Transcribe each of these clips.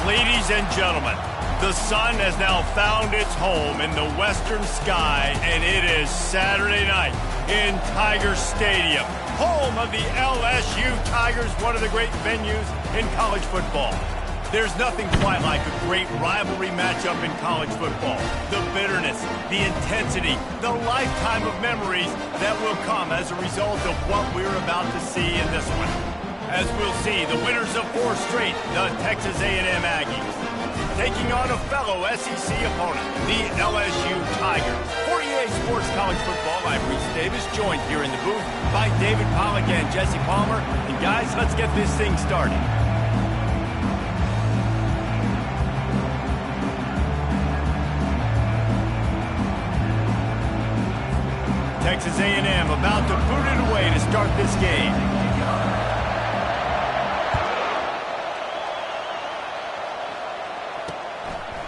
Ladies and gentlemen, the sun has now found its home in the western sky, and it is Saturday night in Tiger Stadium, home of the LSU Tigers, one of the great venues in college football. There's nothing quite like a great rivalry matchup in college football. The bitterness, the intensity, the lifetime of memories that will come as a result of what we're about to see in this one. As we'll see, the winners of 4 straight, the Texas A&M Aggies, taking on a fellow SEC opponent, the LSU Tigers. For EA Sports College Football, I'm Reese Davis, joined here in the booth by David Pollack and Jesse Palmer. And guys, let's get this thing started. Texas A&M about to boot it away to start this game.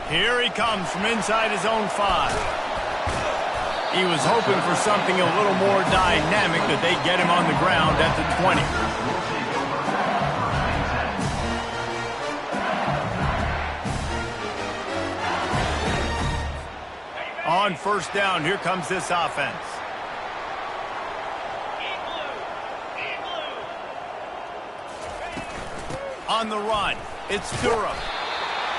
Here he comes from inside his own 5. He was hoping for something a little more dynamic, that they get him on the ground at the 20. On first down, here comes this offense. On the run, it's Durham.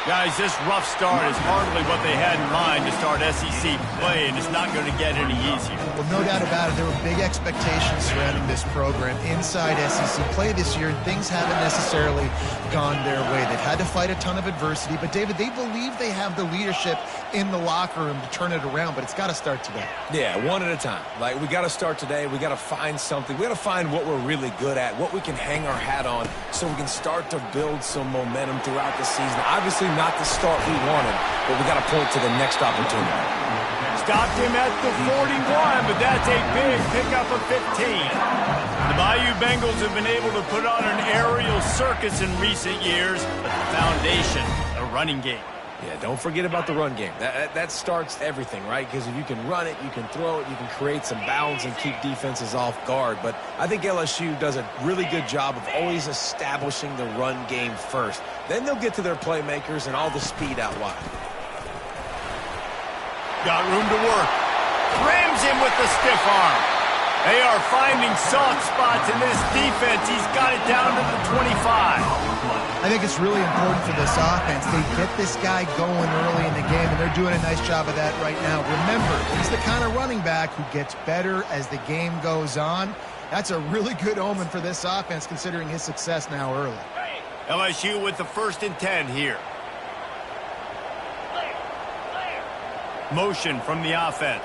Guys, this rough start is hardly what they had in mind to start SEC play, and it's not going to get any easier. Well, no doubt about it. There were big expectations surrounding this program inside SEC play this year, and things haven't necessarily gone their way. They've had to fight a ton of adversity, but, David, they believe they have the leadership in the locker room to turn it around, but it's got to start today. Yeah, one at a time. Like, we got to start today. We got to find something. We got to find what we're really good at, what we can hang our hat on, so we can start to build some momentum throughout the season. Obviously, not the start we wanted, but we got to point to the next opportunity. Stopped him at the 41, but that's a big pickup of 15. The Bayou Bengals have been able to put on an aerial circus in recent years, but the foundation, a running game. Yeah, don't forget about the run game. That starts everything, right? Because if you can run it, you can throw it, you can create some bounds and keep defenses off guard. But I think LSU does a really good job of always establishing the run game first. Then they'll get to their playmakers and all the speed out wide. Got room to work. Rams him with the stiff arm. They are finding soft spots in this defense. He's got it down to the 25. I think it's really important for this offense. They get this guy going early in the game, and they're doing a nice job of that right now. Remember, he's the kind of running back who gets better as the game goes on. That's a really good omen for this offense, considering his success now early. LSU with the 1st and 10 here. Motion from the offense.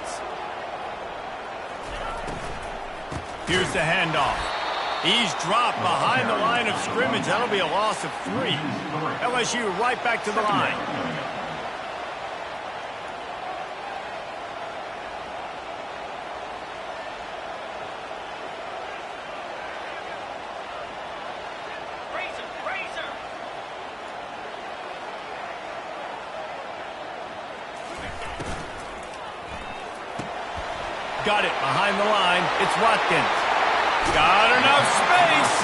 Here's the handoff. He's dropped behind the line of scrimmage. That'll be a loss of 3. LSU right back to the line. Got it behind the line. It's Watkins. Got enough space.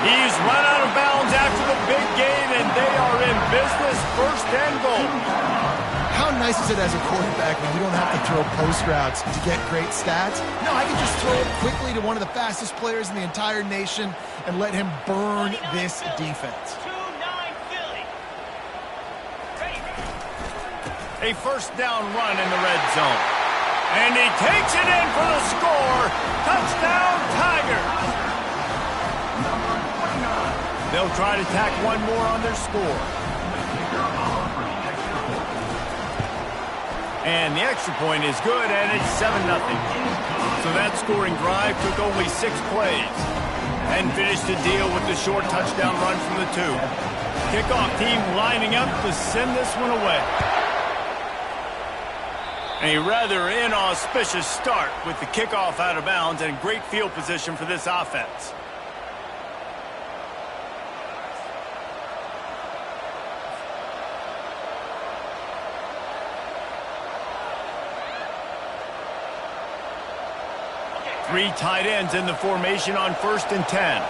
He's run out of bounds after the big gain, and they are in business. 1st and goal. How nice is it as a quarterback when you don't have to throw post routes to get great stats? No, I can just throw it quickly to one of the fastest players in the entire nation and let him burn this defense. A 1st down run in the red zone. And he takes it in for the score. Touchdown, Tigers. They'll try to tack one more on their score. And the extra point is good, and it's 7-0. So that scoring drive took only 6 plays and finished the deal with the short touchdown run from the 2. Kickoff team lining up to send this one away. A rather inauspicious start with the kickoff out of bounds and great field position for this offense. Three tight ends in the formation on 1st and 10.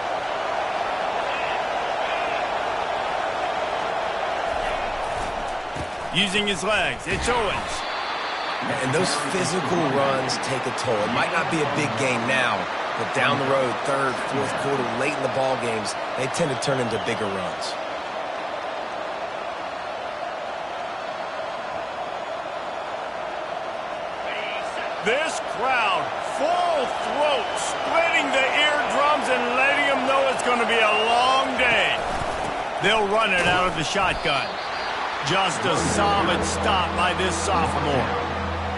Using his legs, it's Owens. And those physical runs take a toll. It might not be a big game now, but down the road, third, fourth quarter, late in the ball games, they tend to turn into bigger runs. This crowd, full throat, splitting the eardrums and letting them know it's going to be a long day. They'll run it out of the shotgun. Just a solid stop by this sophomore.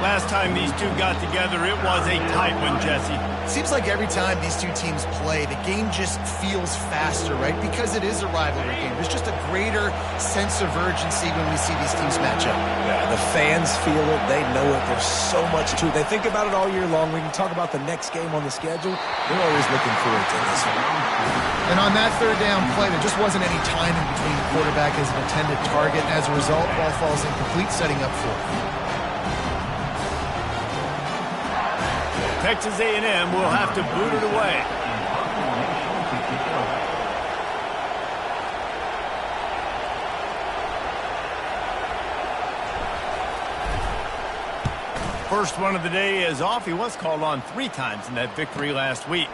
Last time these two got together, it was a tight one, Jesse. Seems like every time these two teams play, the game just feels faster, right? Because it is a rivalry game. There's just a greater sense of urgency when we see these teams match up. Yeah, the fans feel it. They know it. There's so much to it. They think about it all year long. We can talk about the next game on the schedule. They're always looking forward to this one. And on that third down play, there just wasn't any time in between the quarterback and his intended target. As a result, ball falls incomplete, setting up fourth. Texas A&M will have to boot it away. First one of the day is off. He was called on 3 times in that victory last week.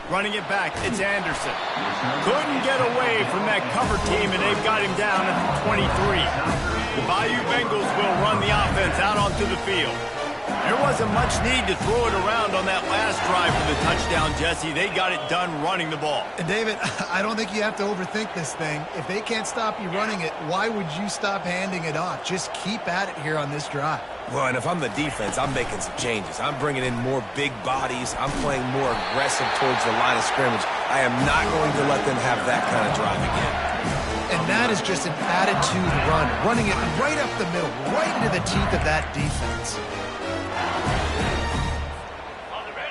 Running it back, it's Anderson. Couldn't get away from that cover team, and they've got him down at the 23. The Bayou Bengals will run the offense out onto the field. There wasn't much need to throw it around on that last drive for the touchdown, Jesse. They got it done running the ball. And David, I don't think you have to overthink this thing. If they can't stop you running it, why would you stop handing it off? Just keep at it here on this drive. Well, and if I'm the defense, I'm making some changes. I'm bringing in more big bodies. I'm playing more aggressive towards the line of scrimmage. I am not going to let them have that kind of drive again. And that is just an attitude run, running it right up the middle, right into the teeth of that defense.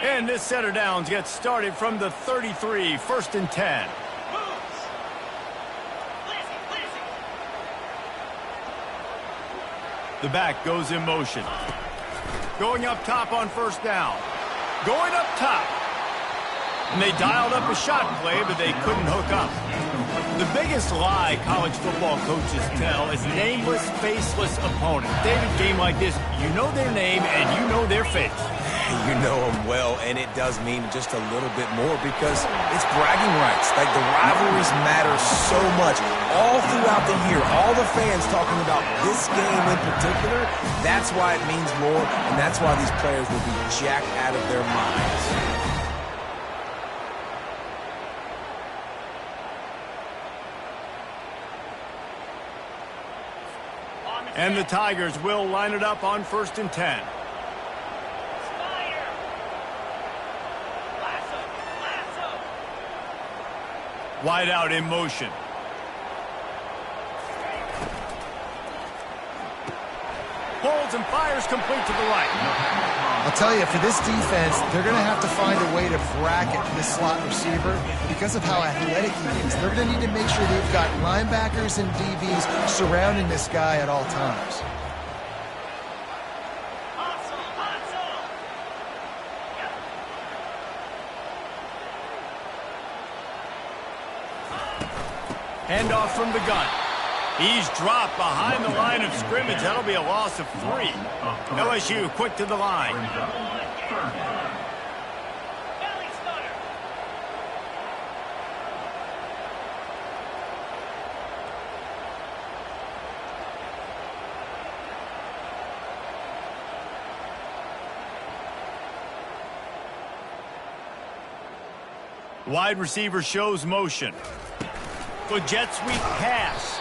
And this set of downs gets started from the 33, 1st and 10. The back goes in motion. Going up top on 1st down. Going up top. And they dialed up a shot play, but they couldn't hook up. The biggest lie college football coaches tell is nameless, faceless opponent. David, game like this, you know their name and you know their face. You know them well, and it does mean just a little bit more because it's bragging rights. Like, the rivalries matter so much. All throughout the year, all the fans talking about this game in particular, that's why it means more, and that's why these players will be jacked out of their minds. And the Tigers will line it up on 1st and 10. Wide out in motion. Holds and fires complete to the right. I'll tell you, for this defense, they're going to have to find a way to bracket this slot receiver because of how athletic he is. They're going to need to make sure they've got linebackers and DBs surrounding this guy at all times. Handoff from the gun. He's dropped behind the line of scrimmage. That'll be a loss of 3. LSU quick to the line. Wide receiver shows motion. The jet sweep pass.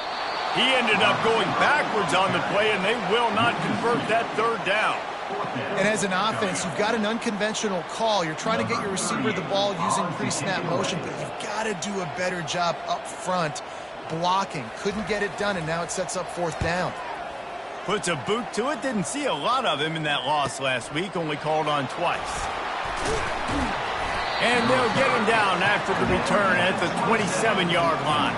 He ended up going backwards on the play, and they will not convert that 3rd down. And as an offense, you've got an unconventional call. You're trying to get your receiver the ball using pre-snap motion, but you've got to do a better job up front blocking. Couldn't get it done, and now it sets up 4th down. Puts a boot to it. Didn't see a lot of him in that loss last week, only called on twice. And they'll get him down after the return at the 27-yard line.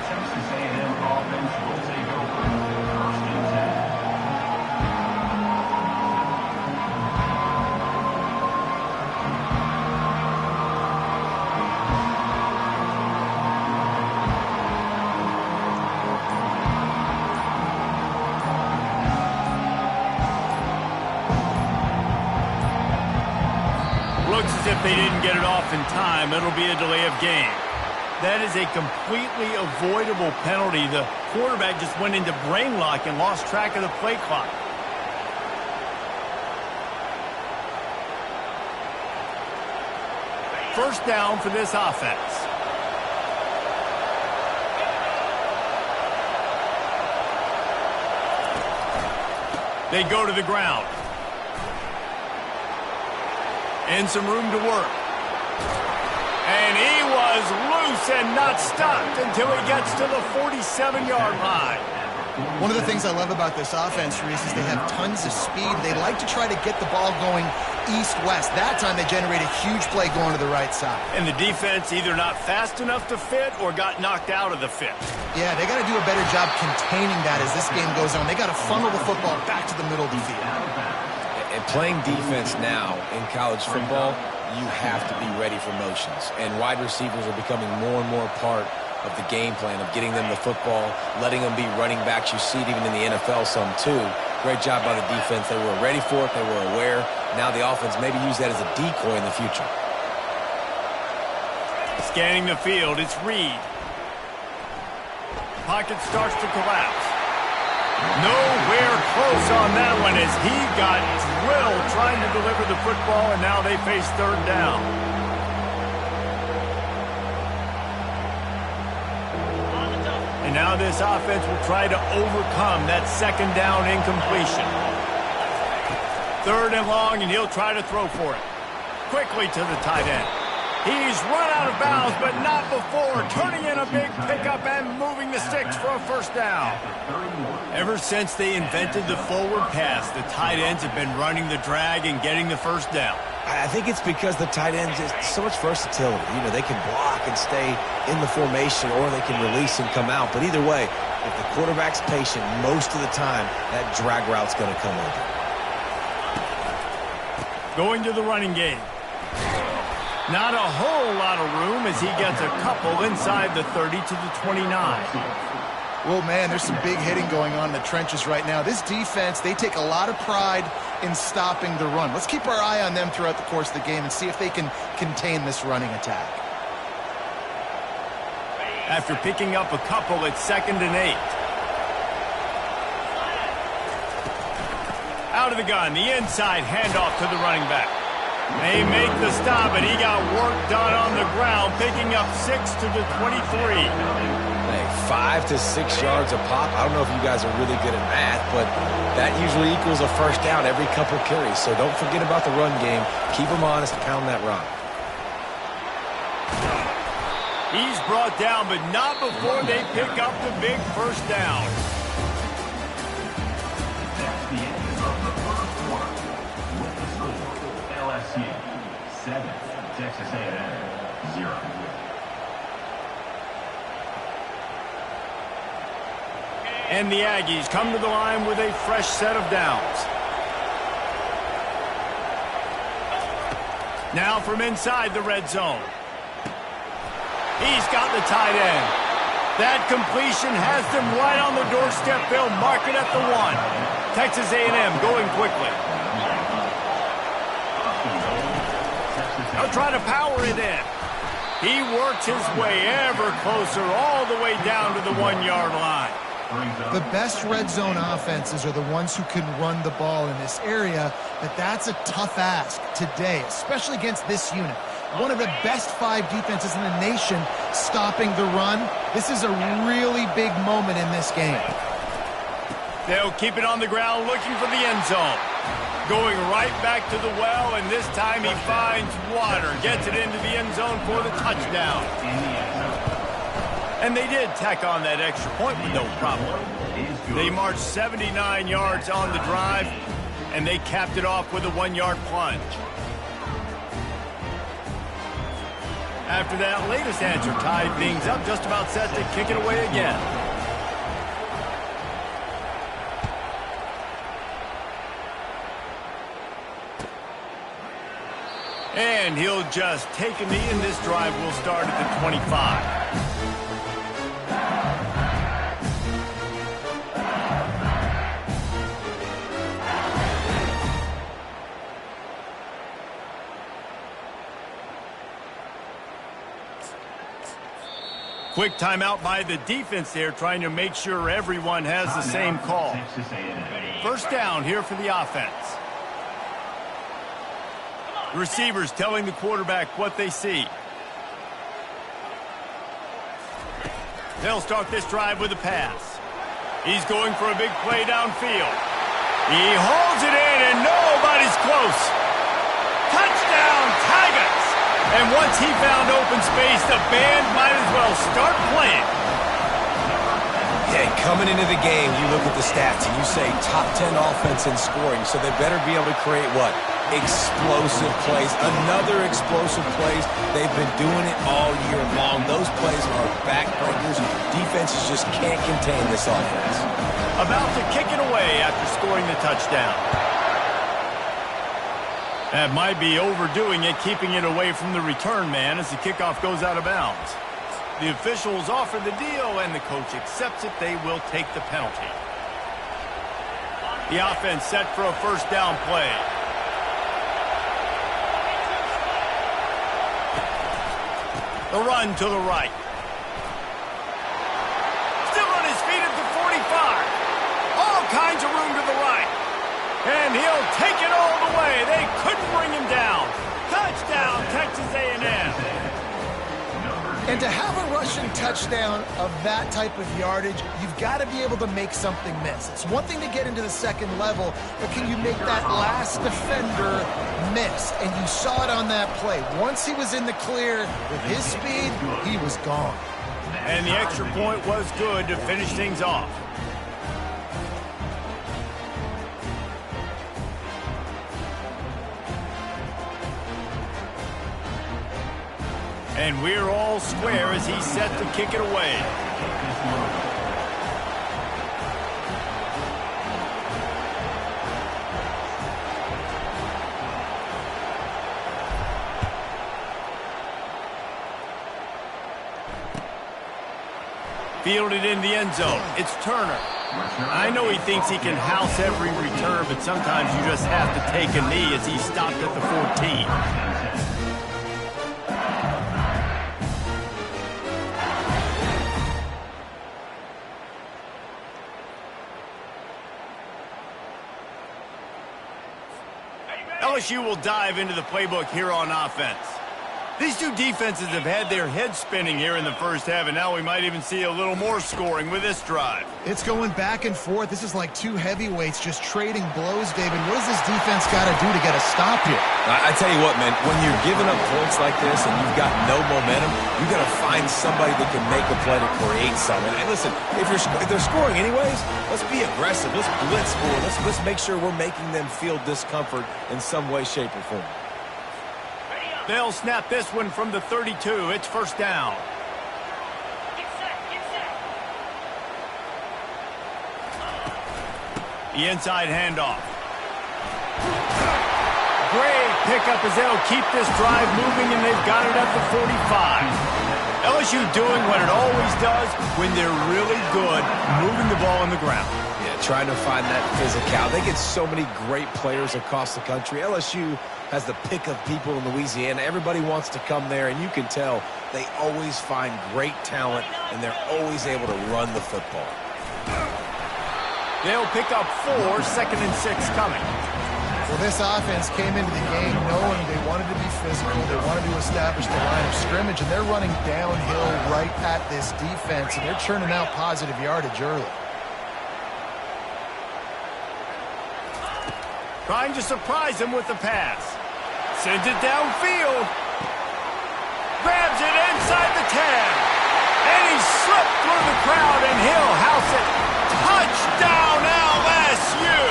Looks as if they didn't get it off in time. It'll be a delay of game. That is a completely avoidable penalty. The quarterback just went into brain lock and lost track of the play clock. First down for this offense. They go to the ground. And some room to work. And he was loose and not stopped until he gets to the 47-yard line. One of the things I love about this offense, Reese, is they have tons of speed. They like to try to get the ball going east-west. That time they generate a huge play going to the right side. And the defense either not fast enough to fit or got knocked out of the fit. Yeah, they got to do a better job containing that as this game goes on. They got to funnel the football back to the middle of the field. And playing defense now in college football, you have to be ready for motions. And wide receivers are becoming more and more part of the game plan of getting them the football, letting them be running backs. You see it even in the NFL some too. Great job by the defense. They were ready for it. They were aware. Now the offense maybe use that as a decoy in the future. Scanning the field, it's Reed. Pocket starts to collapse. Nowhere close on that one as he got drilled trying to deliver the football, and now they face third down. And now this offense will try to overcome that second down incompletion. Third and long, and he'll try to throw for it. Quickly to the tight end. He's run out of bounds, but not before turning in a big pickup and moving the sticks for a first down. Ever since they invented the forward pass, the tight ends have been running the drag and getting the first down. I think it's because the tight ends is so much versatility. You know, they can block and stay in the formation, or they can release and come out. But either way, if the quarterback's patient, most of the time, that drag route's going to come over. Going to the running game. Not a whole lot of room as he gets a couple inside the 30 to the 29. Well, man, there's some big hitting going on in the trenches right now. This defense, they take a lot of pride in stopping the run. Let's keep our eye on them throughout the course of the game and see if they can contain this running attack. After picking up a couple, it's 2nd and 8. Out of the gun, the inside handoff to the running back. They make the stop, and he got work done on the ground, picking up 6 to the 23. Hey, 5 to 6 yards a pop. I don't know if you guys are really good at math, but that usually equals a first down every couple carries. So don't forget about the run game. Keep them honest, pound that rock. He's brought down, but not before they pick up the big first down. LSU 7, Texas A&M 0. And the Aggies come to the line with a fresh set of downs. Now from inside the red zone. He's got the tight end. That completion has them right on the doorstep. They'll mark it at the 1. Texas A&M going quickly. They'll try to power it in. He works his way ever closer all the way down to the 1-yard line. The best red zone offenses are the ones who can run the ball in this area, but that's a tough ask today, especially against this unit. One of the best 5 defenses in the nation stopping the run. This is a really big moment in this game. They'll keep it on the ground looking for the end zone. Going right back to the well, and this time he finds water. Gets it into the end zone for the touchdown. And they did tack on that extra point with no problem. They marched 79 yards on the drive, and they capped it off with a 1-yard plunge. After that latest answer tied things up, just about set to kick it away again. And he'll just take a knee, and this drive will start at the 25. Quick timeout by the defense there, trying to make sure everyone has the same call. First down here for the offense. The receivers telling the quarterback what they see. They'll start this drive with a pass. He's going for a big play downfield. He holds it in, and nobody's close. Touchdown, Tigers! And once he found open space, the band might as well start playing. Yeah, coming into the game, you look at the stats and you say top 10 offense in scoring, so they better be able to create what? Explosive plays. Another explosive plays. They've been doing it all year long. Those plays are backbreakers. Defenses just can't contain this offense. About to kick it away after scoring the touchdown. That might be overdoing it, keeping it away from the return man as the kickoff goes out of bounds. The officials offer the deal, and the coach accepts it. They will take the penalty. The offense set for a first down play. The run to the right. Still on his feet at the 45. All kinds of room to the right. And he'll take it all the way. They couldn't bring him down. Touchdown, Texas A&M. And to have a rushing touchdown of that type of yardage, you've got to be able to make something miss. It's one thing to get into the second level, but can you make that last defender miss? And you saw it on that play. Once he was in the clear with his speed, he was gone. And the extra point was good to finish things off. And we're all square as he's set to kick it away. Fielded in the end zone. It's Turner. I know he thinks he can house every return, but sometimes you just have to take a knee as he stopped at the 14. LSU will dive into the playbook here on offense. These two defenses have had their heads spinning here in the first half, and now we might even see a little more scoring with this drive. It's going back and forth. This is like two heavyweights just trading blows, David. What does this defense got to do to get a stop here? I tell you what, man, when you're giving up points like this and you've got no momentum, you got to find somebody that can make a play to create something. And listen, if they're scoring anyways, let's be aggressive. Let's blitz more. Let's make sure we're making them feel discomfort in some way, shape, or form. They'll snap this one from the 32. It's first down. The inside handoff. Great pickup as they'll keep this drive moving, and they've got it at the 45. LSU doing what it always does when they're really good, moving the ball on the ground. Yeah, trying to find that physical. They get so many great players across the country. LSU has the pick of people in Louisiana. Everybody wants to come there, and you can tell they always find great talent, and they're always able to run the football. They'll pick up 4, 2nd and 6 coming. Well, this offense came into the game knowing they wanted to be physical, they wanted to establish the line of scrimmage, and they're running downhill right at this defense, and they're churning out positive yardage early. Trying to surprise him with the pass. Sends it downfield. Grabs it inside the 10. And he slipped through the crowd, and he'll house it. Touchdown, LSU!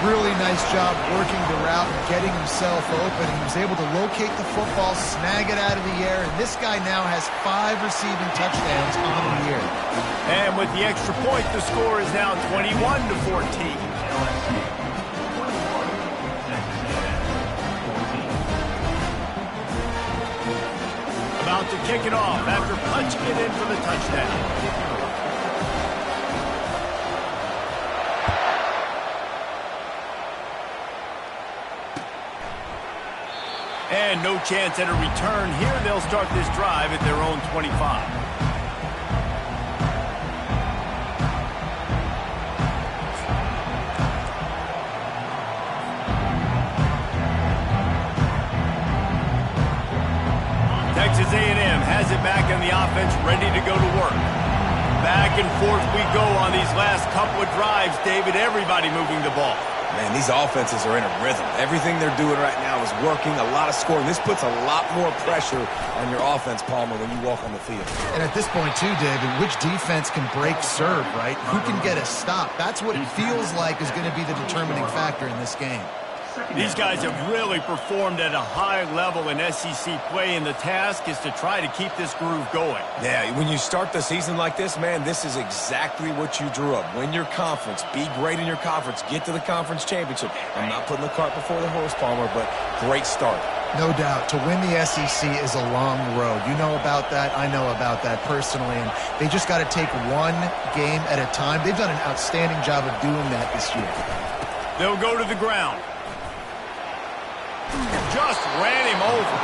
Really nice job working the route and getting himself open. He was able to locate the football, snag it out of the air, and this guy now has 5 receiving touchdowns on the year. And with the extra point, the score is now 21-14. About to kick it off after punching it in for the touchdown. And And no chance at a return here. They'll start this drive at their own 25. Texas A&M has it back in the offense, ready to go to work. Back and forth we go on these last couple of drives, David. Everybody moving the ball. Man, these offenses are in a rhythm. Everything they're doing right now is working, a lot of scoring. This puts a lot more pressure on your offense, Palmer, when you walk on the field. And at this point, too, David, which defense can break serve, right? Who can get a stop? That's what it feels like is going to be the determining factor in this game. These guys have really performed at a high level in SEC play, and the task is to try to keep this groove going. Yeah, when you start the season like this, man, this is exactly what you drew up. Win your conference. Be great in your conference. Get to the conference championship. I'm not putting the cart before the horse, Palmer, but great start. No doubt. To win the SEC is a long road. You know about that. I know about that personally. And they just got to take one game at a time. They've done an outstanding job of doing that this year. They'll go to the ground. Just ran him over.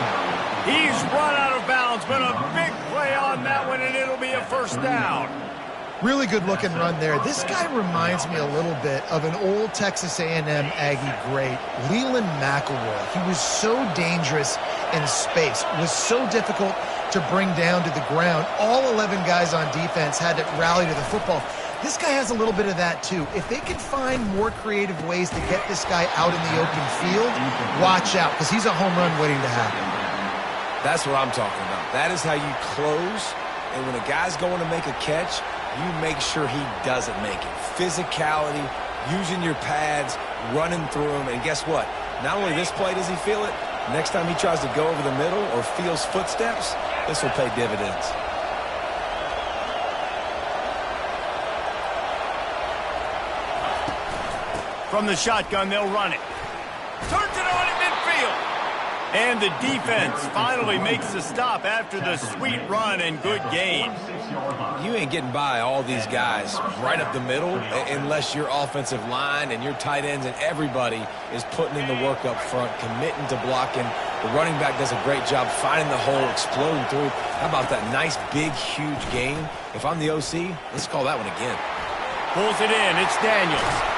He's run out of bounds, but a big play on that one, and it'll be a first down. Really good-looking run there. This guy reminds me a little bit of an old Texas A&M Aggie great, Leland McElroy. He was so dangerous in space. It was so difficult to bring down to the ground. All 11 guys on defense had to rally to the football. This guy has a little bit of that, too. If they can find more creative ways to get this guy out in the open field, watch out, because he's a home run waiting to happen. That's what I'm talking about. That is how you close, and when a guy's going to make a catch, you make sure he doesn't make it. Physicality, using your pads, running through them, and guess what? Not only this play does he feel it, next time he tries to go over the middle or feels footsteps, this will pay dividends. From the shotgun, they'll run it. Turns it on in midfield. And the defense finally makes the stop after the sweet run and good gain. You ain't getting by all these guys right up the middle unless your offensive line and your tight ends and everybody is putting in the work up front, committing to blocking. The running back does a great job finding the hole, exploding through. How about that nice, big, huge gain? If I'm the OC, let's call that one again. Pulls it in. It's Daniels.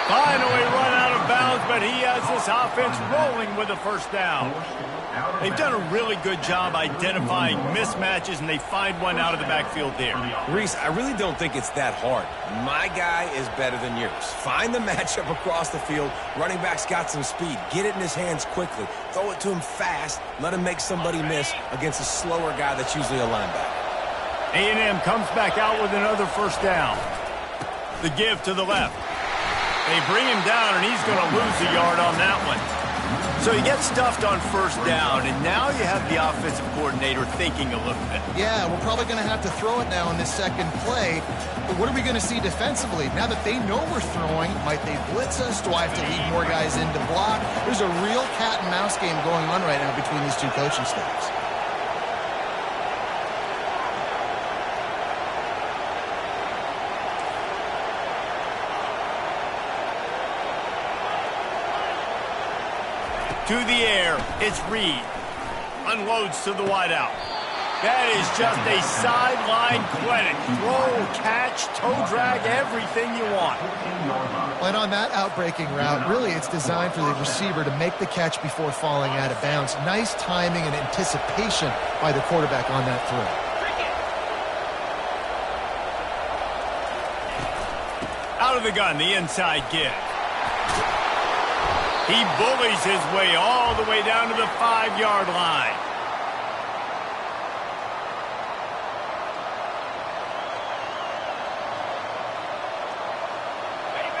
Finally run out of bounds, but he has this offense rolling with a first down. They've done a really good job identifying mismatches, and they find one out of the backfield there. Reese, I really don't think it's that hard. My guy is better than yours. Find the matchup across the field. Running back's got some speed. Get it in his hands quickly. Throw it to him fast. Let him make somebody miss against a slower guy that's usually a linebacker. A&M comes back out with another first down. The give to the left. They bring him down, and he's going to lose a yard on that one. So he gets stuffed on first down, and now you have the offensive coordinator thinking a little bit. Yeah, we're probably going to have to throw it now in this second play. But what are we going to see defensively? Now that they know we're throwing, might they blitz us? Do I have to lead more guys in to block? There's a real cat-and-mouse game going on right now between these two coaching staffs. To the air, it's Reed. Unloads to the wideout. That is just a sideline clinic. Throw, catch, toe drag, everything you want. And on that outbreaking route, really it's designed for the receiver to make the catch before falling out of bounds. Nice timing and anticipation by the quarterback on that throw. Out of the gun, the inside give. He bullies his way all the way down to the 5-yard line.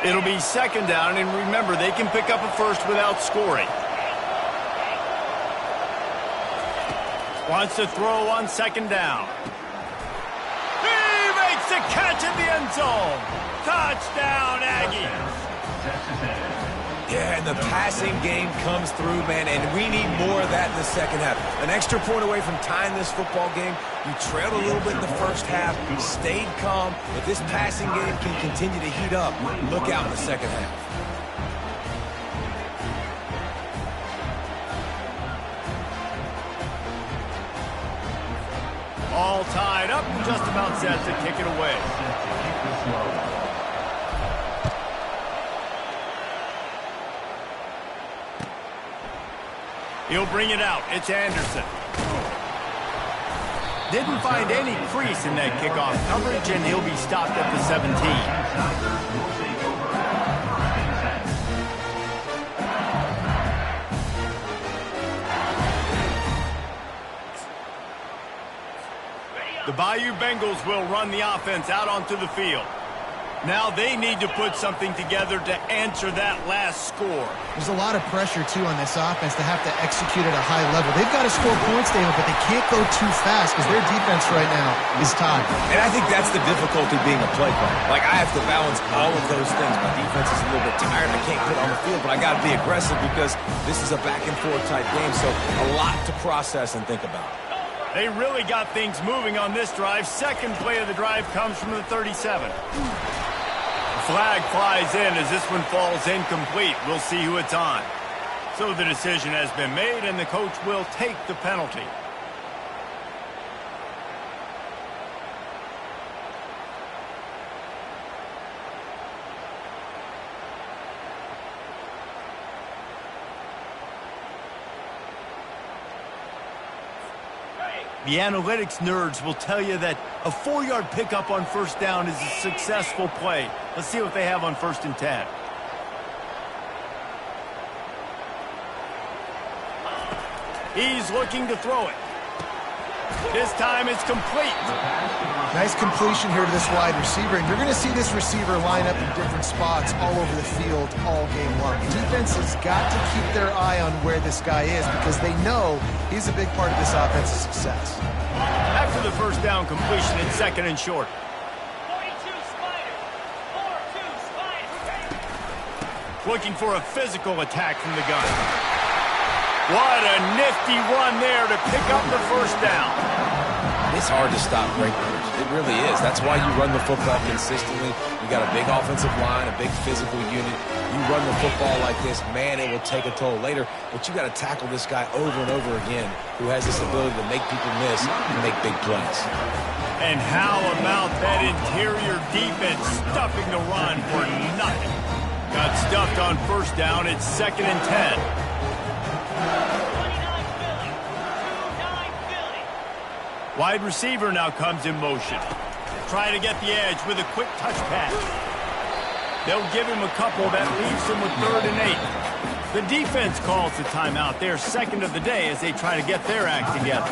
It'll be second down, and remember, they can pick up a first without scoring. Wants to throw on second down. He makes the catch in the end zone. Touchdown, Aggies. Yeah, and the passing game comes through, man, and we need more of that in the second half. An extra point away from tying this football game. You trailed a little bit in the first half, stayed calm. If this passing game can continue to heat up, look out in the second half. All tied up, just about set to kick it away. He'll bring it out. It's Anderson. Didn't find any crease in that kickoff coverage, and he'll be stopped at the 17. The Bayou Bengals will run the offense out onto the field. Now they need to put something together to answer that last score. There's a lot of pressure, too, on this offense to have to execute at a high level. They've got to score points, David, but they can't go too fast because their defense right now is tied. And I think that's the difficulty being a play caller. Like, I have to balance all of those things. My defense is a little bit tired. I can't get on the field, but I got to be aggressive because this is a back-and-forth type game, so a lot to process and think about. They really got things moving on this drive. Second play of the drive comes from the 37. Flag flies in as this one falls incomplete. We'll see who it's on. So the decision has been made, and the coach will take the penalty. The analytics nerds will tell you that a 4-yard pickup on first down is a successful play. Let's see what they have on 1st and 10. He's looking to throw it. This time it's complete. Nice completion here to this wide receiver, and you're going to see this receiver line up in different spots all over the field all game long. The defense has got to keep their eye on where this guy is because they know he's a big part of this offense's success. After the first down completion, it's 2nd and short. 42 Spider. 4-2 Spider. Looking for a physical attack from the gun. What a nifty run there to pick up the first down. It's hard to stop great runners. It really is. That's why you run the football consistently. You got a big offensive line, a big physical unit. You run the football like this, man, it will take a toll later. But you got to tackle this guy over and over again who has this ability to make people miss and make big plays. And how about that interior defense stuffing the run for nothing? Got stuffed on first down. It's 2nd and 10. 29 Philly. 2-9 Philly. Wide receiver now comes in motion. Trying to get the edge with a quick touch pass. They'll give him a couple. That leaves him with 3rd and 8. The defense calls the timeout. They're 2nd of the day as they try to get their act together.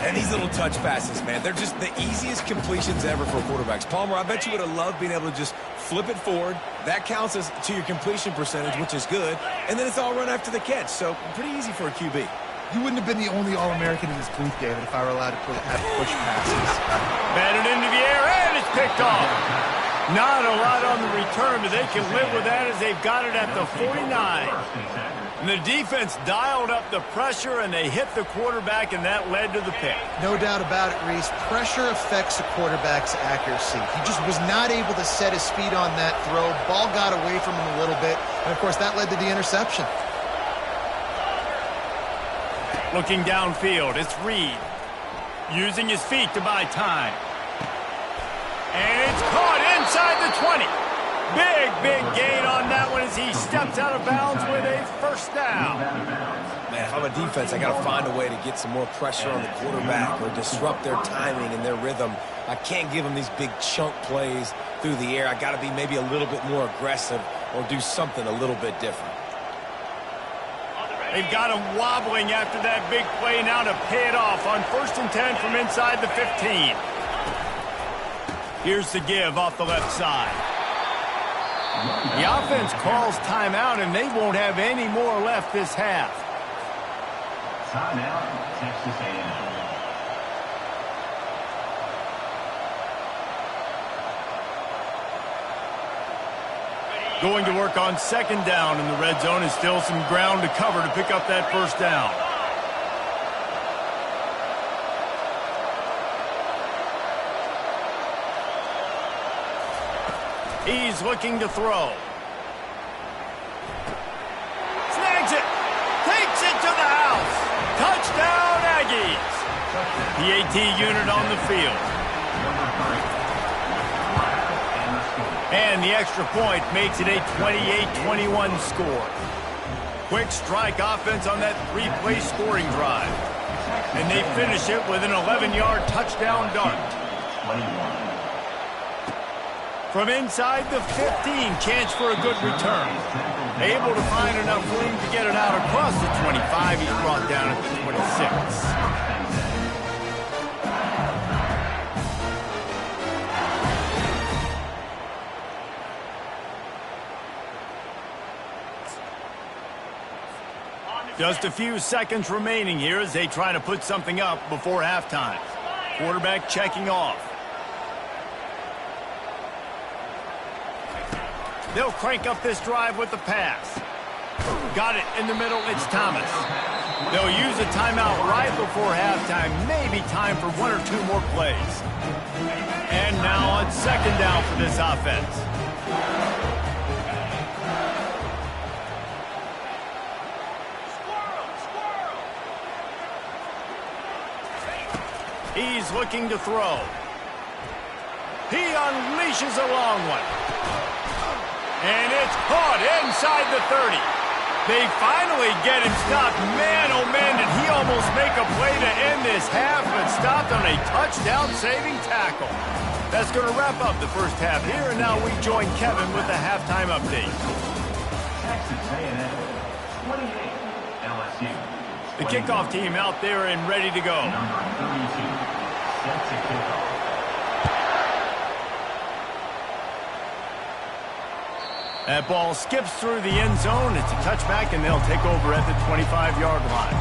And these little touch passes, man, they're just the easiest completions ever for quarterbacks. Palmer, I bet you would have loved being able to just flip it forward. That counts as to your completion percentage, which is good. And then it's all run after the catch. So pretty easy for a QB. You wouldn't have been the only All-American in this booth, David, if I were allowed to have push passes. Batted into the air, and it's picked off. Not a lot on the return, but they can live with that as they've got it at the 49. And the defense dialed up the pressure, and they hit the quarterback, and that led to the pick. No doubt about it, Reese. Pressure affects a quarterback's accuracy. He just was not able to set his feet on that throw. Ball got away from him a little bit, and, of course, that led to the interception. Looking downfield, it's Reed. Using his feet to buy time. And it's caught inside the 20. Big gain on that one as he steps out of bounds with a first down. Man, if I'm a defense, I got to find a way to get some more pressure on the quarterback or disrupt their timing and their rhythm. I can't give them these big chunk plays through the air. I got to be maybe a little bit more aggressive or do something a little bit different. They've got him wobbling after that big play now to pay it off on 1st and 10 from inside the 15. Here's the give off the left side. The offense calls timeout, and they won't have any more left this half. Timeout, Texas A&M. Going to work on 2nd down in the red zone, and still some ground to cover to pick up that first down. He's looking to throw. Snags it. Takes it to the house. Touchdown, Aggies. PAT unit on the field. And the extra point makes it a 28-21 score. Quick strike offense on that three-play scoring drive. And they finish it with an 11-yard touchdown dart. From inside the 15, chance for a good return. Able to find enough room to get it out across the 25. He's brought down at the 26. Just a few seconds remaining here as they try to put something up before halftime. Quarterback checking off. They'll crank up this drive with the pass. Got it in the middle. It's Thomas. They'll use a timeout right before halftime. Maybe time for one or two more plays. And now on second down for this offense. He's looking to throw. He unleashes a long one. And it's caught inside the 30. They finally get him stopped. Man, oh man, did he almost make a play to end this half, but stopped on a touchdown-saving tackle. That's going to wrap up the first half here, and now we join Kevin with the halftime update. Texas A&M 28, LSU. The kickoff team out there and ready to go. Number 32, set to kick off. That ball skips through the end zone. It's a touchback, and they'll take over at the 25-yard line.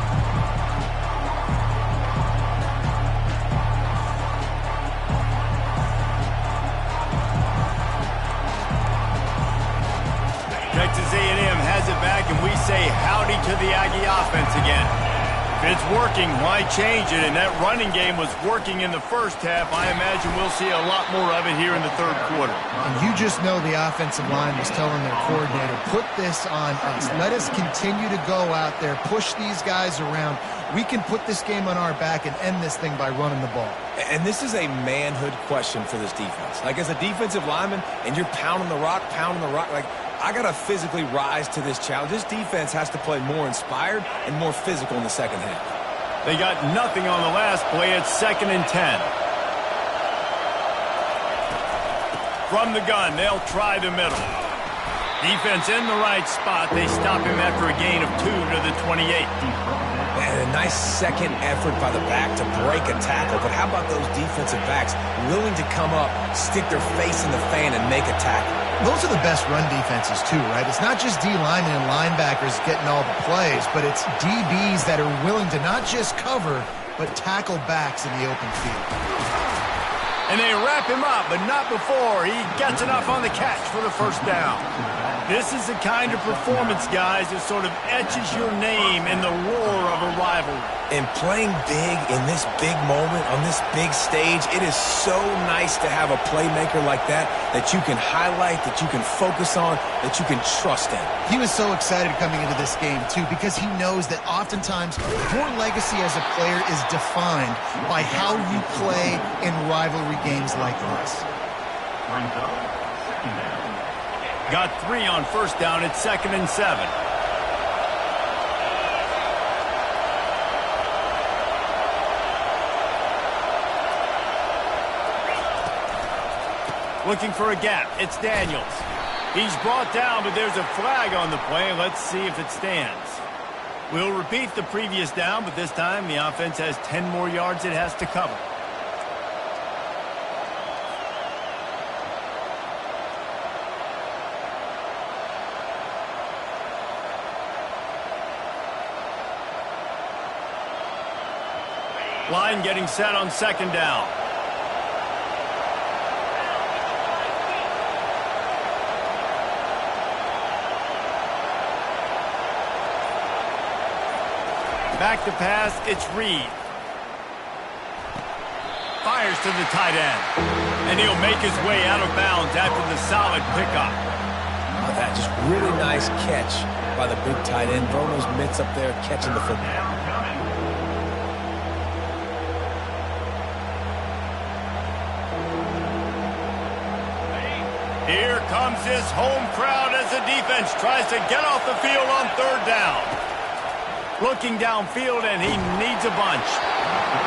Texas A&M has it back, and we say howdy to the Aggie offense again. If it's working, why change it? And that running game was working in the first half. I imagine we'll see a lot more of it here in the third quarter. And you just know the offensive line was telling their coordinator, put this on us. Let us continue to go out there, push these guys around. We can put this game on our back and end this thing by running the ball. And this is a manhood question for this defense. Like, as a defensive lineman, and you're pounding the rock, like, I got to physically rise to this challenge. This defense has to play more inspired and more physical in the second half. They got nothing on the last play. It's 2nd and 10. From the gun, they'll try the middle. Defense in the right spot. They stop him after a gain of 2 to the 28. And a nice second effort by the back to break a tackle. But how about those defensive backs willing to come up, stick their face in the fan, and make a tackle? Those are the best run defenses, too, right? It's not just D-linemen and linebackers getting all the plays, but it's DBs that are willing to not just cover, but tackle backs in the open field. And they wrap him up, but not before he gets enough on the catch for the first down. This is the kind of performance, guys, that sort of etches your name in the roar of a rivalry. And playing big in this big moment, on this big stage, it is so nice to have a playmaker like that you can highlight, that you can focus on, that you can trust in. He was so excited coming into this game, too, because he knows that oftentimes your legacy as a player is defined by how you play in rivalry games like this. Got 3 on first down. It's 2nd and 7. Looking for a gap. It's Daniels. He's brought down, but there's a flag on the play. Let's see if it stands. We'll repeat the previous down, but this time the offense has 10 more yards it has to cover. Line getting set on second down. Back to pass, it's Reed. Fires to the tight end. And he'll make his way out of bounds after the solid pickup. Oh, that just really nice catch by the big tight end. Throwing those mitts up there, catching the football. Here comes this home crowd as the defense tries to get off the field on third down. Looking downfield, and he needs a bunch.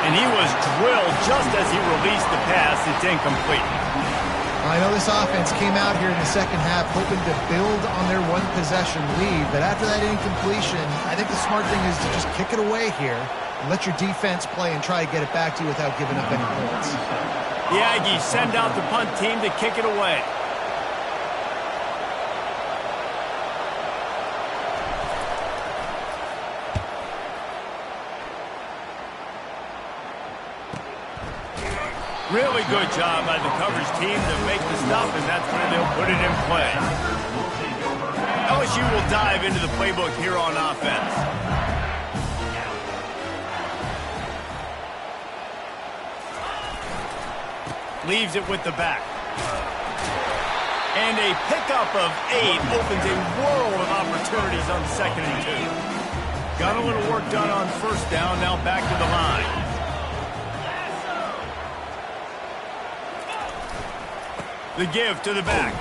And he was drilled just as he released the pass. It's incomplete. I know this offense came out here in the second half hoping to build on their one-possession lead, but after that incompletion, I think the smart thing is to just kick it away here and let your defense play and try to get it back to you without giving up any points. The Aggies send out the punt team to kick it away. Really good job by the coverage team to make the stop, and that's where they'll put it in play. LSU will dive into the playbook here on offense. Leaves it with the back. And a pickup of 8 opens a world of opportunities on 2nd and 2. Got a little work done on first down, now back to the line. The give to the back.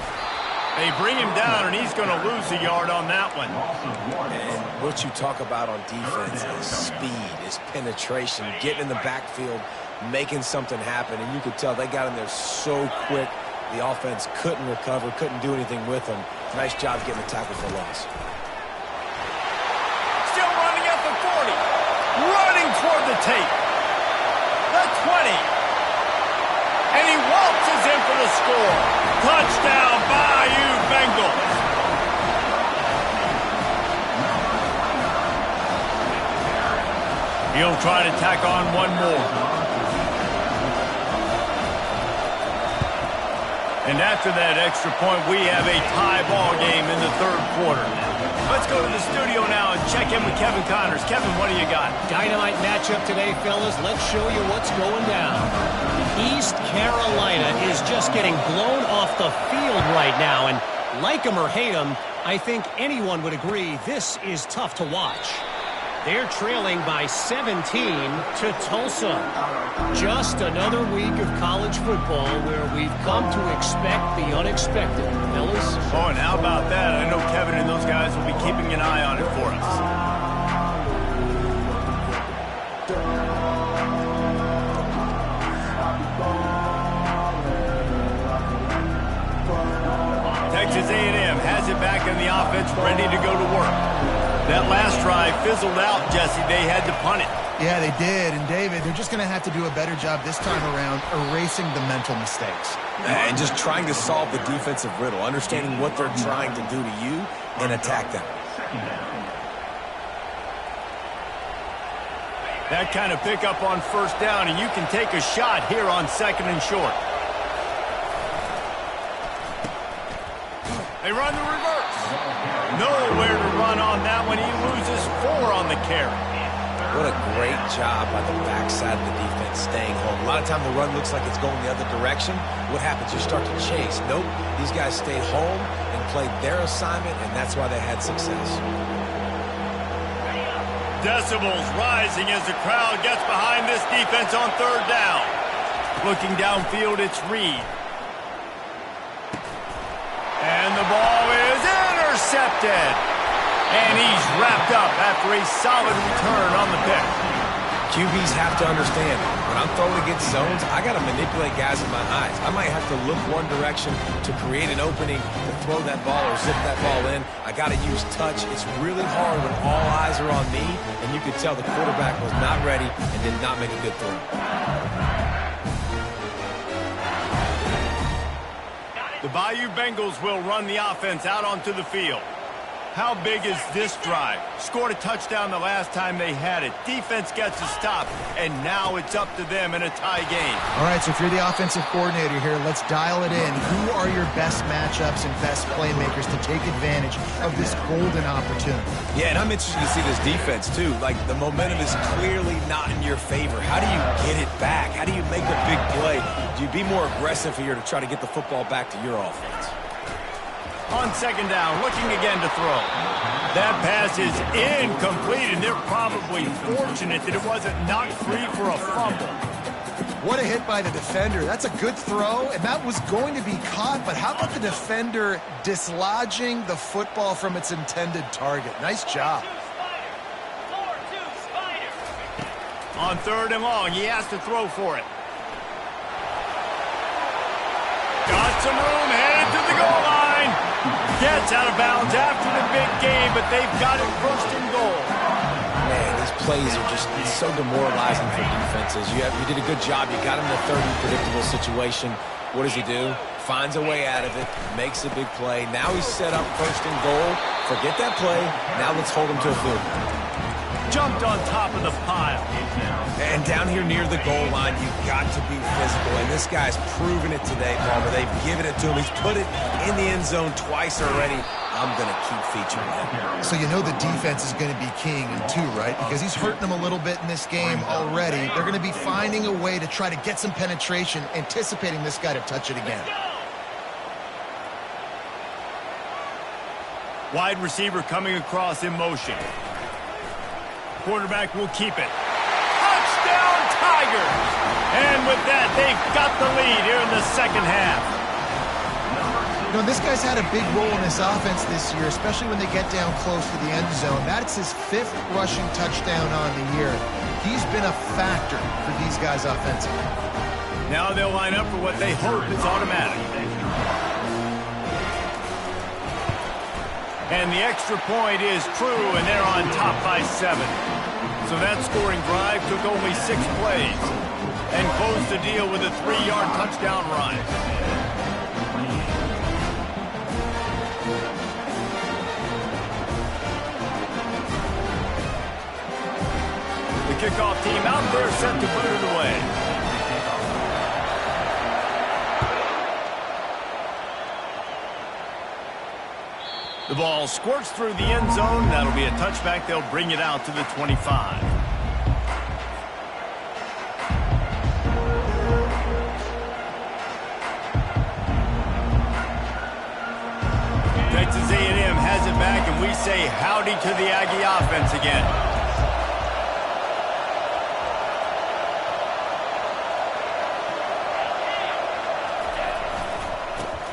They bring him down, and he's going to lose a yard on that one. And what you talk about on defense is speed, is penetration, getting in the backfield, making something happen. And you could tell they got in there so quick, the offense couldn't recover, couldn't do anything with them. Nice job getting the tackle for loss. Still running at the 40. Running toward the tape. The 20. And he waltzes in for the score. Touchdown, Bayou Bengals. He'll try to tack on one more. And after that extra point, we have a tie ball game in the 3rd quarter. Let's go to the studio now and check in with Kevin Connors. Kevin, what do you got? Dynamite matchup today, fellas. Let's show you what's going down. East Carolina is just getting blown off the field right now. And like them or hate them, I think anyone would agree this is tough to watch. They're trailing by 17 to Tulsa. Just another week of college football where we've come to expect the unexpected, fellas. Oh, and how about that? I know Kevin and those guys will be keeping an eye on it for us. Texas A&M has it back in the offense, ready to go to work. That last drive fizzled out, Jesse. They had to punt it. Yeah, they did. And, David, they're just going to have to do a better job this time around erasing the mental mistakes. And just trying to solve the defensive riddle, understanding what they're trying to do to you and attack them. That kind of pickup on first down, and you can take a shot here on 2nd and short. They run the reverse. Nowhere to run on that one. He loses 4 on the carry. What a great job by the backside of the defense staying home. A lot of time the run looks like it's going the other direction. What happens? You start to chase. Nope. These guys stayed home and played their assignment, and that's why they had success. Decibels rising as the crowd gets behind this defense on third down. Looking downfield, it's Reed. And the ball is intercepted. And he's wrapped up after a solid return on the pick. QBs have to understand, when I'm throwing against zones, I got to manipulate guys with my eyes. I might have to look one direction to create an opening to throw that ball or zip that ball in. I got to use touch. It's really hard when all eyes are on me, and you could tell the quarterback was not ready and did not make a good throw. The Bayou Bengals will run the offense out onto the field. How big is this drive? Scored a touchdown the last time they had it. Defense gets a stop, and now it's up to them in a tie game. All right, so if you're the offensive coordinator here, let's dial it in. Who are your best matchups and best playmakers to take advantage of this golden opportunity? Yeah, and I'm interested to see this defense, too. Like, the momentum is clearly not in your favor. How do you get it back? How do you make a big play? Do you be more aggressive here to try to get the football back to your offense? On second down, looking again to throw. That pass is incomplete, and they're probably fortunate that it wasn't knocked free for a fumble. What a hit by the defender. That's a good throw, and that was going to be caught, but how about the defender dislodging the football from its intended target? Nice job. On 3rd and long, he has to throw for it. Got some room, headed to the goal line. Gets out of bounds after the big game, but they've got it 1st and goal. Man, these plays are just so demoralizing for defenses. You did a good job. You got him in a 3rd and predictable situation. What does he do? Finds a way out of it, makes a big play. Now he's set up 1st and goal. Forget that play. Now let's hold him to a field goal. Jumped on top of the pile. And down here near the goal line, you've got to be physical. And this guy's proven it today, Palmer. They've given it to him. He's put it in the end zone twice already. I'm going to keep featuring him. So you know the defense is going to be keying him too, right? Because he's hurting them a little bit in this game already. They're going to be finding a way to try to get some penetration, anticipating this guy to touch it again. Wide receiver coming across in motion. Quarterback will keep it. Touchdown, Tigers! And with that, they've got the lead here in the 2nd half. You know, this guy's had a big role in this offense this year, especially when they get down close to the end zone. That's his 5th rushing touchdown on the year. He's been a factor for these guys offensively. Now they'll line up for what they hope is automatic. And the extra point is true, and they're on top by 7. So that scoring drive took only 6 plays and closed the deal with a 3-yard touchdown run. The kickoff team out there set to put it away. The ball squirts through the end zone. That'll be a touchback. They'll bring it out to the 25. Texas A&M has it back, and we say howdy to the Aggie offense again.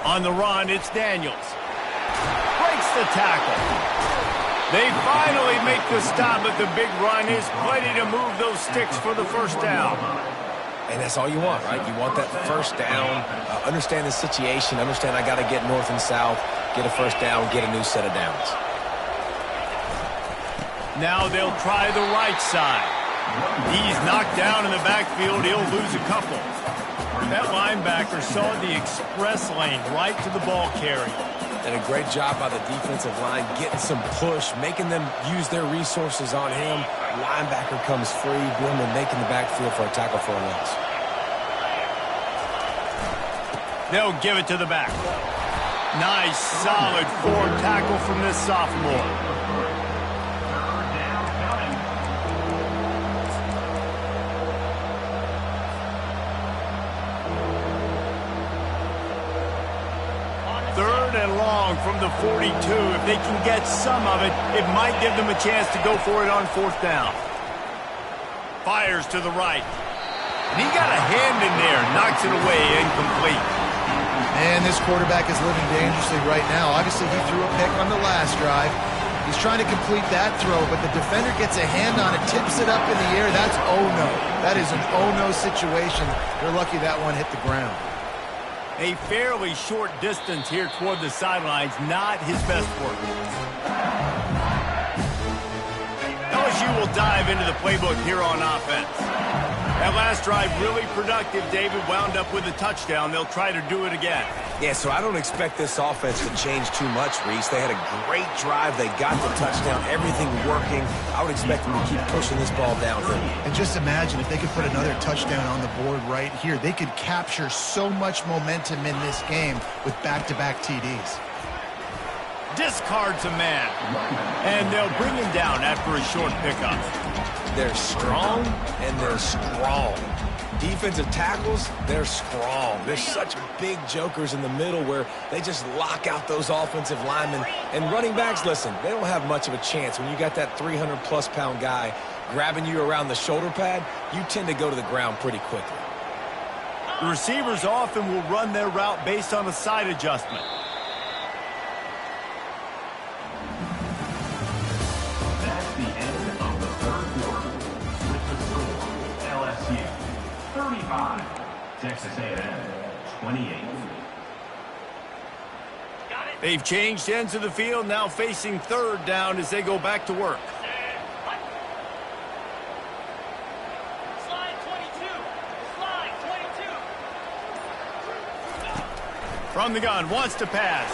On the run, it's Daniels. Breaks the tackle. They finally make the stop, but the big run is plenty to move those sticks for the 1st down. And that's all you want, right? You want that 1st down. Understand the situation. Understand I got to get north and south, get a 1st down, get a new set of downs. Now they'll try the right side. He's knocked down in the backfield. He'll lose a couple. That linebacker saw the express lane right to the ball carrier. And a great job by the defensive line, getting some push, making them use their resources on him. Linebacker comes free, boom, and making the backfield for a tackle for a loss. They'll give it to the back. Nice, solid forward tackle from this sophomore. And long from the 42. If they can get some of it, it might give them a chance to go for it on 4th down. Fires to the right. And he got a hand in there, knocks it away, incomplete. And this quarterback is living dangerously right now. Obviously, he threw a pick on the last drive. He's trying to complete that throw, but the defender gets a hand on it, tips it up in the air. That's oh-no. That is an oh-no situation. They're lucky that one hit the ground. A fairly short distance here toward the sidelines, not his best work. LSU will dive into the playbook here on offense. That last drive really productive. David wound up with a touchdown. They'll try to do it again. Yeah, so I don't expect this offense to change too much, Reese. They had a great drive. They got the touchdown, everything working. I would expect them to keep pushing this ball downhill. And just imagine if they could put another touchdown on the board right here. They could capture so much momentum in this game with back-to-back TDs. Discards a man. And they'll bring him down after a short pickup. They're strong, and they're strong. Defensive tackles, they're strong. They're such big jokers in the middle where they just lock out those offensive linemen. And running backs, listen, they don't have much of a chance. When you got that 300-plus pound guy grabbing you around the shoulder pad, you tend to go to the ground pretty quickly. The receivers often will run their route based on a side adjustment. That's the end of the third quarter. With the score, LSU 35, Texas A&M 28. They've changed ends of the field, now facing third down as they go back to work. Slide 22. Slide 22. From the gun, wants to pass.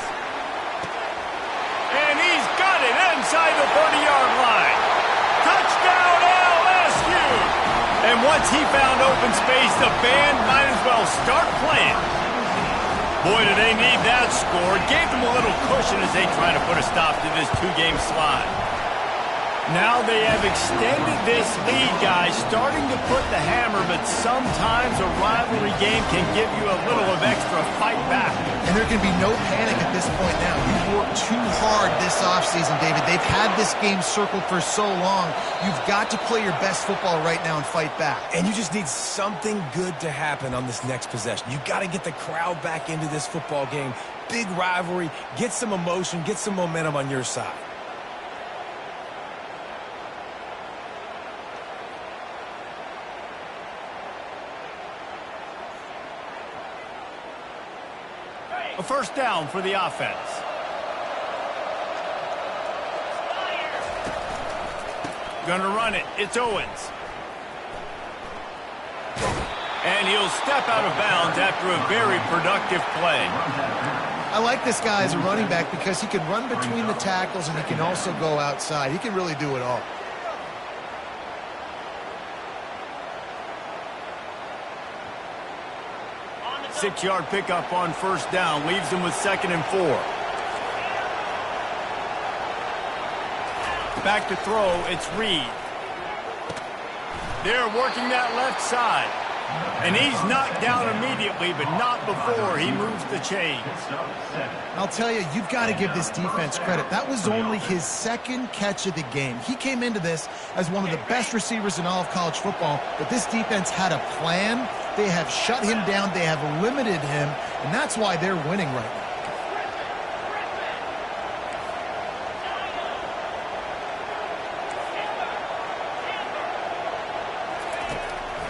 And he's got it inside the 30-yard line. Touchdown, LSU! And once he found open space, the band might as well start playing. Boy, do they need that score. Gave them a little cushion as they try to put a stop to this two-game slide. Now they have extended this lead, guys, starting to put the hammer, but sometimes a rivalry game can give you a little of extra fight back. And there can be no panic at this point now. You've worked too hard this offseason, David. They've had this game circled for so long. You've got to play your best football right now and fight back. And you just need something good to happen on this next possession. You've got to get the crowd back into this football game. Big rivalry. Get some emotion. Get some momentum on your side. A first down for the offense. Gonna run it. It's Owens. And he'll step out of bounds after a very productive play. I like this guy as a running back because he can run between the tackles and he can also go outside. He can really do it all. Six-yard pickup on first down. Leaves them with 2nd and 4. Back to throw. It's Reed. They're working that left side. And he's knocked down immediately, but not before he moves the chains. I'll tell you, you've got to give this defense credit. That was only his 2nd catch of the game. He came into this as one of the best receivers in all of college football, but this defense had a plan. They have shut him down. They have limited him, and that's why they're winning right now.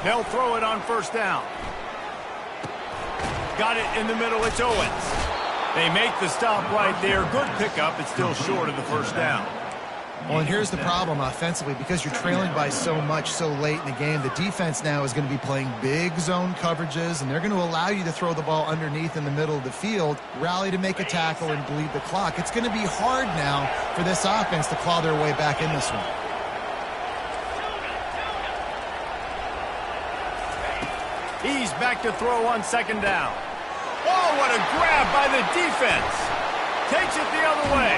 They'll throw it on first down. Got it in the middle. It's Owens. They make the stop right there. Good pickup. It's still short of the first down. Well, and here's the problem offensively. Because you're trailing by so much so late in the game, the defense now is going to be playing big zone coverages, and they're going to allow you to throw the ball underneath in the middle of the field, rally to make a tackle, and bleed the clock. It's going to be hard now for this offense to claw their way back in this one. He's back to throw on second down. Oh, what a grab by the defense. Takes it the other way.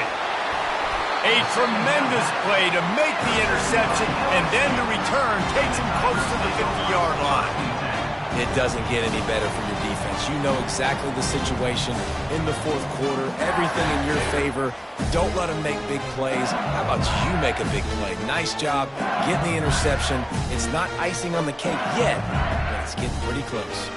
A tremendous play to make the interception, and then the return takes him close to the 50-yard line. It doesn't get any better from your defense. You know exactly the situation in the fourth quarter. Everything in your favor. Don't let them make big plays. How about you make a big play? Nice job getting the interception. It's not icing on the cake yet, but it's getting pretty close.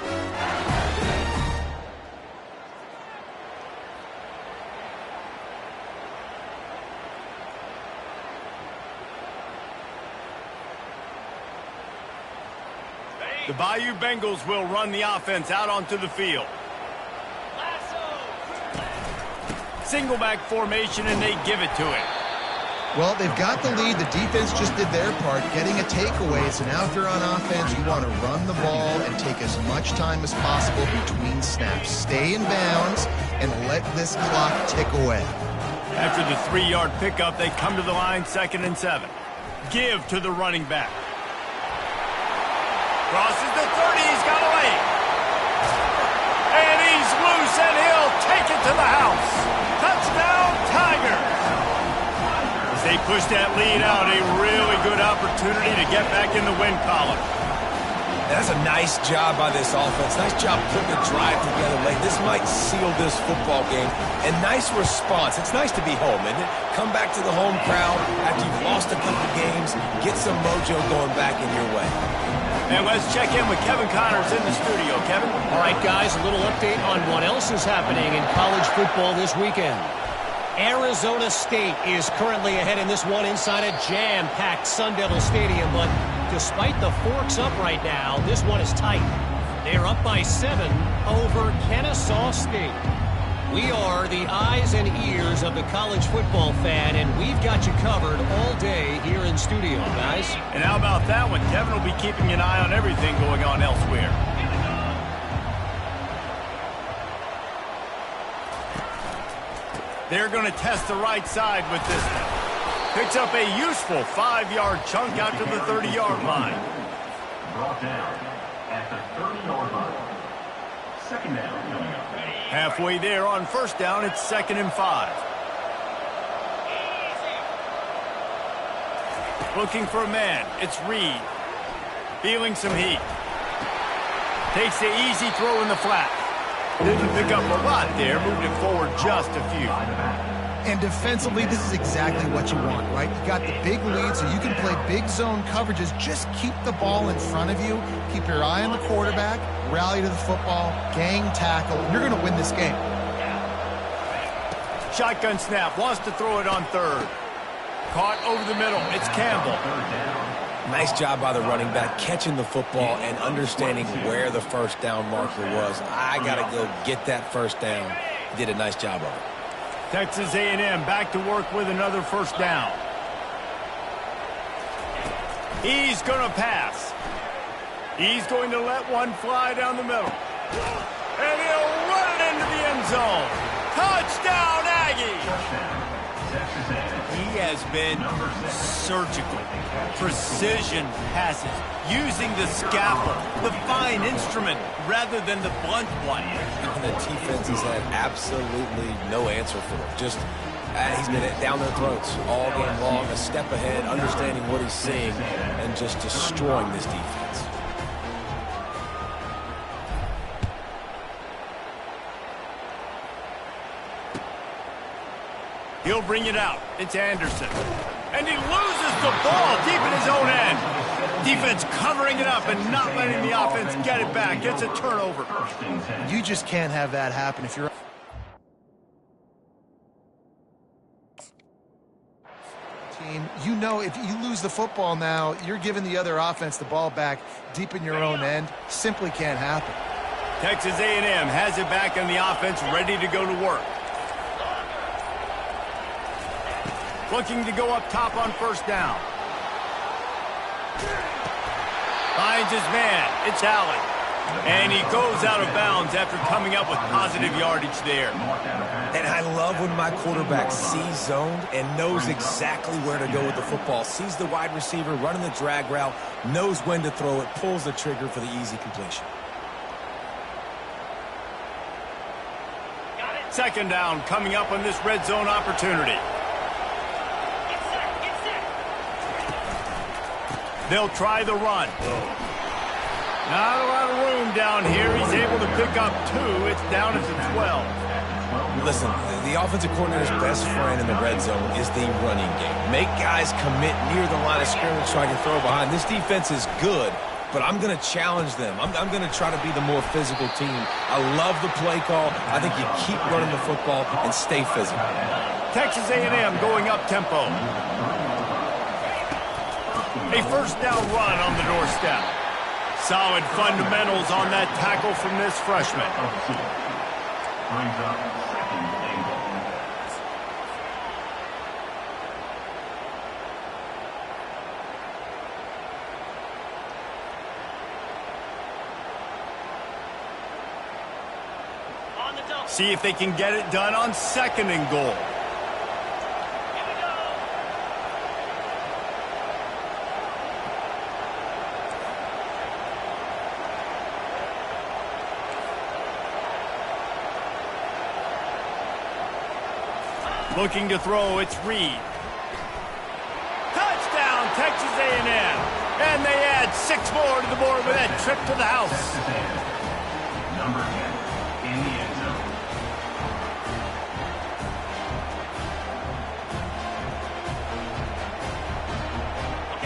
The Bayou Bengals will run the offense out onto the field. Single back formation, and they give it to him. Well, they've got the lead. The defense just did their part, getting a takeaway. So now if you're on offense, you want to run the ball and take as much time as possible between snaps. Stay in bounds and let this clock tick away. After the 3-yard pickup, they come to the line, 2nd and 7. Give to the running back. Crosses the 30, he's got a lane. And he's loose, and he'll take it to the house. Touchdown, Tigers. As they push that lead out, a really good opportunity to get back in the win column. That's a nice job by this offense. Nice job putting the drive together late. This might seal this football game. And nice response. It's nice to be home, isn't it? Come back to the home crowd after you've lost a couple games. Get some mojo going back in your way. And let's check in with Kevin Connors in the studio. Kevin? All right, guys, a little update on what else is happening in college football this weekend. Arizona State is currently ahead in this one inside a jam-packed Sun Devil Stadium, but despite the forks up right now, this one is tight. They're up by 7 over Kennesaw State. We are the eyes and ears of the college football fan, and we've got you covered all day here in studio, guys. And how about that one? Kevin will be keeping an eye on everything going on elsewhere. They're going to test the right side with this one. Picks up a useful 5-yard chunk out to the 30-yard line. Brought down at the 30-yard line. Second down coming up. Halfway there on first down, it's 2nd and 5. Looking for a man, it's Reed. Feeling some heat. Takes the easy throw in the flat. Didn't pick up a lot there, moved it forward just a few. And defensively, this is exactly what you want, right? You got the big lead, so you can play big zone coverages. Just keep the ball in front of you. Keep your eye on the quarterback. Rally to the football. Gang tackle. You're going to win this game. Shotgun snap. Wants to throw it on 3rd. Caught over the middle. It's Campbell. Nice job by the running back, catching the football and understanding where the first down marker was. I got to go get that first down. He did a nice job of it. Texas A&M back to work with another first down. He's going to pass. He's going to let one fly down the middle. And he'll run it into the end zone. Touchdown, Aggie! He has been surgical. Precision passes. Using the scalpel, the fine instrument, rather than the blunt one. And the defense has had absolutely no answer for him. Just, he's been down their throats all game long, a step ahead, understanding what he's seeing, and just destroying this defense. He'll bring it out. It's Anderson. And he loses the ball deep in his own end. Defense covering it up and not letting the offense get it back. It's a turnover. You just can't have that happen if you're... team. You know, if you lose the football now, you're giving the other offense the ball back deep in your own end. Simply can't happen. Texas A&M has it back on the offense, ready to go to work. Looking to go up top on first down. Finds his man. It's Allen. And he goes out of bounds after coming up with positive yardage there. And I love when my quarterback sees zoned and knows exactly where to go with the football. Sees the wide receiver running the drag route, knows when to throw it, pulls the trigger for the easy completion. Second down coming up on this red zone opportunity. They'll try the run. Not a lot of room down here. He's able to pick up 2. It's down at the 12. Listen, the offensive coordinator's best friend in the red zone is the running game. Make guys commit near the line of scrimmage so I can throw behind. This defense is good, but I'm going to challenge them. I'm going to try to be the more physical team. I love the play call. I think you keep running the football and stay physical. Texas A&M going up tempo. A first down run on the doorstep. Solid fundamentals on that tackle from this freshman. Brings up second and goal. On the double. See if they can get it done on second and goal. Here we go. Looking to throw, it's Reed. Touchdown, Texas A&M. And they add 6 more to the board with that trip to the house. Number 10 in the end zone.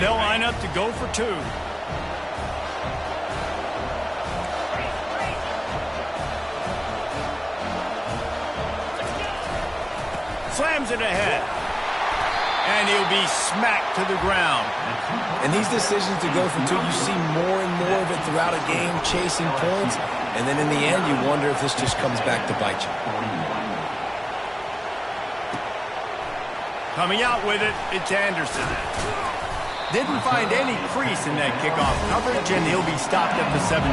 They'll line up to go for 2. Slams it ahead. And he'll be smacked to the ground. And these decisions to go for two, you see more and more of it throughout a game, chasing points. And then in the end, you wonder if this just comes back to bite you. Coming out with it, it's Anderson. Didn't find any crease in that kickoff coverage, and he'll be stopped at the 17.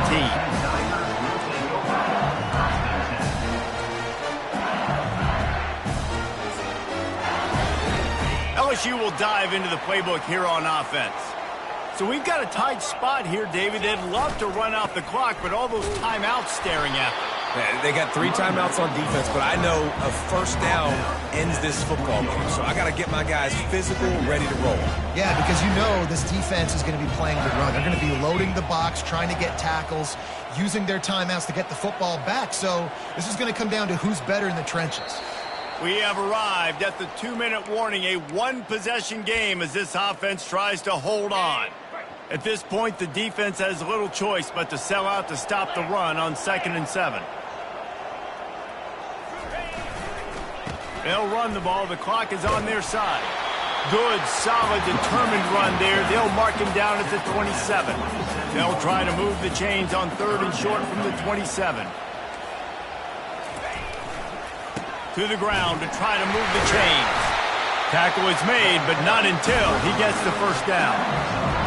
LSU will dive into the playbook here on offense. So we've got a tight spot here, David. They'd love to run out the clock, but all those timeouts staring at them. Yeah, they got 3 timeouts on defense, but I know a first down ends this football game. So I got to get my guys physical, ready to roll. Yeah, because you know this defense is going to be playing the run. They're going to be loading the box, trying to get tackles, using their timeouts to get the football back. So this is going to come down to who's better in the trenches. We have arrived at the 2-minute warning, a one-possession game as this offense tries to hold on. At this point, the defense has little choice but to sell out to stop the run on 2nd and 7. They'll run the ball. The clock is on their side. Good, solid, determined run there. They'll mark him down at the 27. They'll try to move the chains on 3rd and short from the 27. To the ground to try to move the chains. Tackle is made, but not until he gets the first down.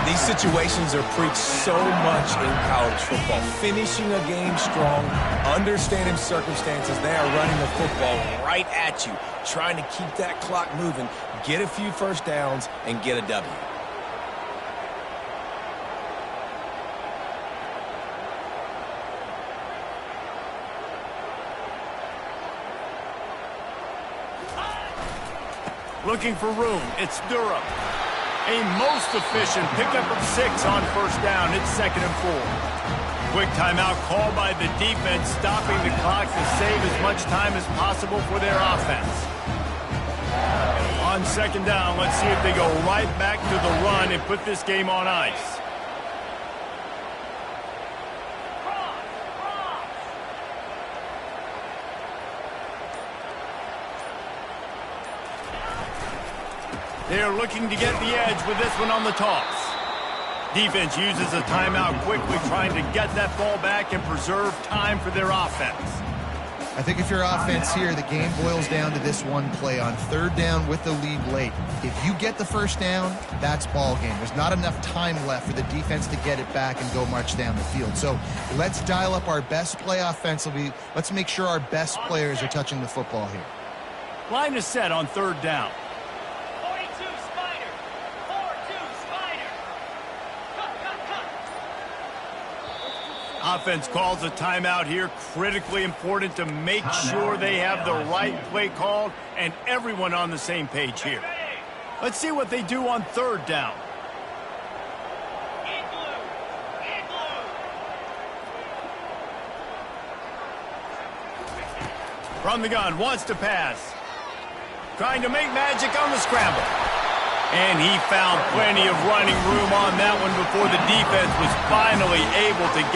These situations are preached so much in college football. Finishing a game strong, understanding circumstances. They are running the football right at you, trying to keep that clock moving, get a few first downs, and get a W. Looking for room. It's Durham. A most efficient pickup of 6 on first down. It's 2nd and 4. Quick timeout called by the defense, stopping the clock to save as much time as possible for their offense. On 2nd down, let's see if they go right back to the run and put this game on ice. They're looking to get the edge with this one on the toss. Defense uses a timeout quickly, trying to get that ball back and preserve time for their offense. I think if you're offense here, the game boils down to this one play on 3rd down with the lead late. If you get the first down, that's ball game. There's not enough time left for the defense to get it back and go march down the field. So let's dial up our best play offensively. Let's make sure our best players are touching the football here. Line is set on 3rd down. Offense calls a timeout here. Critically important to make sure they have the right play called and everyone on the same page here. Let's see what they do on 3rd down. From the gun, wants to pass. Trying to make magic on the scramble. And he found plenty of running room on that one before the defense was finally able to get